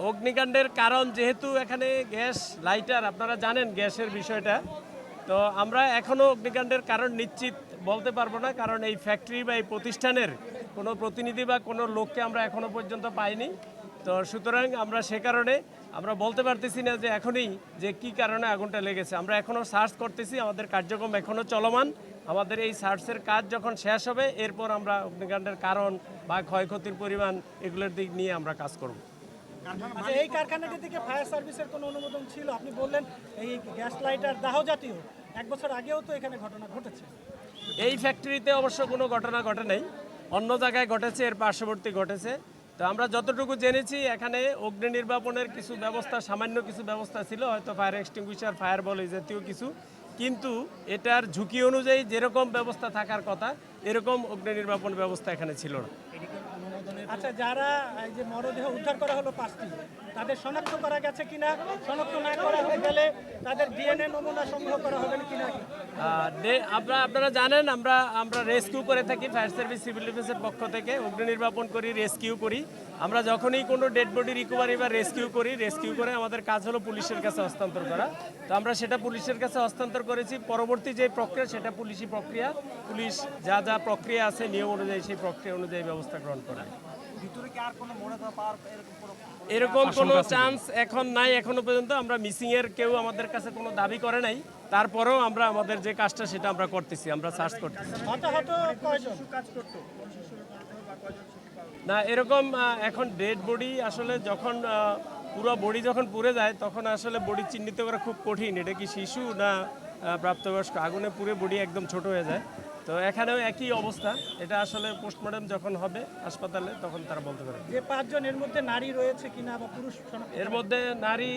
অগ্নিকাণ্ডের কারণ যেহেতু এখানে গ্যাস লাইটার, আপনারা জানেন গ্যাসের বিষয়টা, তো আমরা এখনও অগ্নিকাণ্ডের কারণ নিশ্চিত বলতে পারবো না, কারণ এই ফ্যাক্টরি বা এই প্রতিষ্ঠানের কোনো প্রতিনিধি বা কোনো লোককে আমরা এখনও পর্যন্ত পাইনি। তো সুতরাং আমরা সে কারণে আমরা বলতে পারতেছি না যে এখনই যে কি কারণে আগুনটা লেগেছে। আমরা এখনও সার্চ করতেছি, আমাদের কার্যক্রম এখনও চলমান। আমাদের এই সার্চের কাজ যখন শেষ হবে এরপর আমরা অগ্নিকাণ্ডের কারণ বা ক্ষয়ক্ষতির পরিমাণ এগুলোর দিক নিয়ে আমরা কাজ করব। আচ্ছা, এই কারখানাটি থেকে ফায়ার সার্ভিসের কোনো অনুমোদন ছিল? আপনি বললেন এই গ্যাস লাইটার দাহ জাতীয় 1 বছর আগেও তো এখানে ঘটনা ঘটেছে। এই ফ্যাক্টরিতে অবশ্য কোনো ঘটনা ঘটে নাই, অন্য জায়গায় ঘটেছে, এর পার্শ্ববর্তী ঘটেছে। তো আমরা যতটুকু জেনেছি এখানে অগ্নি নির্বাপনের কিছু ব্যবস্থা, সামান্য কিছু ব্যবস্থা ছিল, হয়তো ফায়ার এক্সটিংগুইশার, ফায়ার বল এই জাতীয় কিছু, কিন্তু এটার ঝুঁকি অনুযায়ী যেরকম ব্যবস্থা থাকার কথা এরকম অগ্নি নির্বাপন ব্যবস্থা এখানে ছিল না। আচ্ছা, যারা এই যে মরদেহ উদ্ধার করা হলো 5টি, তাদের শনাক্ত করা গেছে কিনা? শনাক্ত না করা হয়ে গেলে তাদের ডিএনএ নমুনা সংগ্রহ করা হবে কিনা? আপনারা জানেন আমরা রেস্কিউ করে থাকি, ফায়ার সার্ভিস সিভিল ডিফেন্সের পক্ষ থেকে অগ্নি নির্বাপন করি, রেস্কিউ করি। আমরা যখনই কোনো ডেড বডি রিকভারি বা রেস্কিউ করে আমাদের কাজ হলো পুলিশের কাছে হস্তান্তর করা। তো আমরা সেটা পুলিশের কাছে হস্তান্তর করেছি। পরবর্তী যে প্রক্রিয়া সেটা পুলিশি প্রক্রিয়া, পুলিশ যা যা প্রক্রিয়া আছে নিয়ম অনুযায়ী সেই প্রক্রিয়া অনুযায়ী ব্যবস্থা গ্রহণ করে। এরকম কোনো চান্স এখন নাই, এখনো পর্যন্ত আমরা মিসিংয়ের কেউ আমাদের কাছে কোনো দাবি করে নাই। তারপরেও আমরা আমাদের যে কাজটা সেটা আমরা করতেছি, আমরা সার্চ করতেছি। না, এরকম এখন ডেড বডি আসলে যখন পুরো বডি যখন পুড়ে যায় তখন আসলে বডি চিহ্নিত করা খুব কঠিন, এটা কি শিশু না প্রাপ্তবয়স্ক। আগুনে পুড়ে বডি একদম ছোট হয়ে যায়। তো এখানেও একই অবস্থা, এটা আসলে পোস্টমর্টম যখন হবে হাসপাতালে তখন তারা বলতে পারে। যে 5 জন এর মধ্যে নারী রয়েছে কিনা বা পুরুষ? এর মধ্যে নারী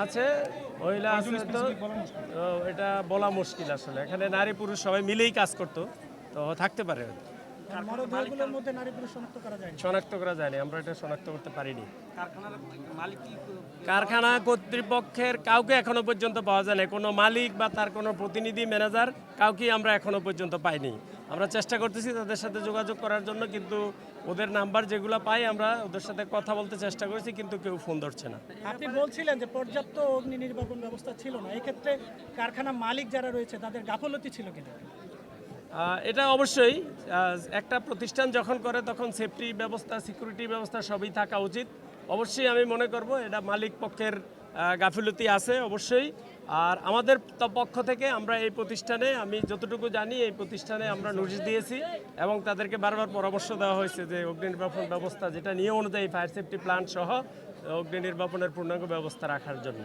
আছে, মহিলা আছে, তো এটা বলা মুশকিল আসলে। এখানে নারী পুরুষ সবাই মিলেই কাজ করতো, তো থাকতে পারে। মরদেহগুলোর মধ্যে নারী পুরুষ শনাক্ত করা যায়? শনাক্ত করা যায়নি, আমরা এটা শনাক্ত করতে পারিনি। কারখানা কর্তৃপক্ষের কাউকে এখনো পর্যন্ত পাওয়া যায় না, কোনো মালিক বা তার কোনো প্রতিনিধি, ম্যানেজার কাউকে আমরা এখনো পর্যন্ত পাইনি। আমরা চেষ্টা করতেছি তাদের সাথে যোগাযোগ করার জন্য, কিন্তু ওদের নাম্বার যেগুলো পাই আমরা ওদের সাথে কথা বলতে চেষ্টা করেছি, কিন্তু কেউ ফোন ধরছে না। আপনি বলছিলেন যে পর্যাপ্ত অগ্নি নির্বাপন ব্যবস্থা ছিল না, এক্ষেত্রে কারখানা মালিক যারা রয়েছে তাদের গাফলতি ছিল কিনা? এটা অবশ্যই একটা প্রতিষ্ঠান যখন করে তখন সেফটি ব্যবস্থা, সিকিউরিটি ব্যবস্থা সবই থাকা উচিত। অবশ্যই আমি মনে করব এটা মালিক পক্ষের গাফিলতি আছে অবশ্যই। আর আমাদের পক্ষ থেকে আমরা এই প্রতিষ্ঠানে, আমি যতটুকু জানি এই প্রতিষ্ঠানে আমরা নোটিশ দিয়েছি এবং তাদেরকে বারবার পরামর্শ দেওয়া হয়েছে যে অগ্নি নির্বাপন ব্যবস্থা যেটা নিয়ম অনুযায়ী ফায়ার সেফটি প্ল্যান সহ অগ্নি নির্বাপনের পূর্ণাঙ্গ ব্যবস্থা রাখার জন্য।